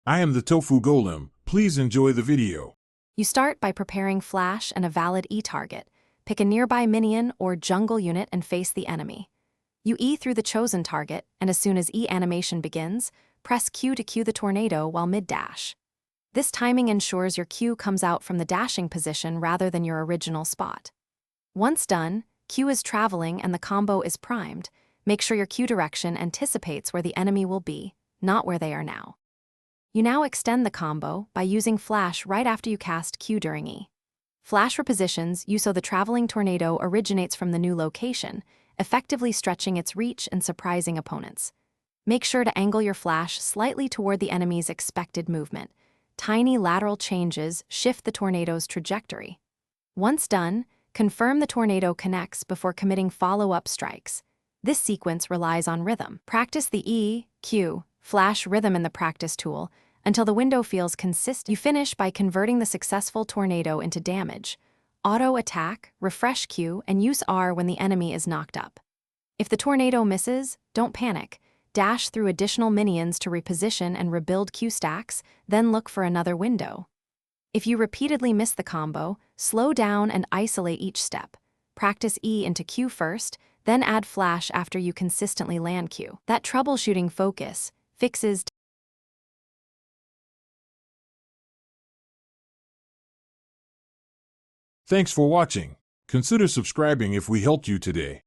I am the Tofu Golem. Please enjoy the video. You start by preparing flash and a valid E target. Pick a nearby minion or jungle unit and face the enemy. You E through the chosen target, and as soon as E animation begins, press Q to cue the tornado while mid-dash. This timing ensures your Q comes out from the dashing position rather than your original spot. Once done, Q is traveling and the combo is primed. Make sure your Q direction anticipates where the enemy will be, not where they are now. You now extend the combo by using flash right after you cast Q during E. Flash repositions you so the traveling tornado originates from the new location, effectively stretching its reach and surprising opponents. Make sure to angle your flash slightly toward the enemy's expected movement. Tiny lateral changes shift the tornado's trajectory. Once done, confirm the tornado connects before committing follow-up strikes. This sequence relies on rhythm. Practice the E, Q, flash rhythm in the practice tool until the window feels consistent. You finish by converting the successful tornado into damage. Auto-attack, refresh Q, and use R when the enemy is knocked up. If the tornado misses, don't panic. Dash through additional minions to reposition and rebuild Q stacks, then look for another window. If you repeatedly miss the combo, slow down and isolate each step. Practice E into Q first, then add flash after you consistently land Q. That troubleshooting focus fixes. Thanks for watching. Consider subscribing if we helped you today.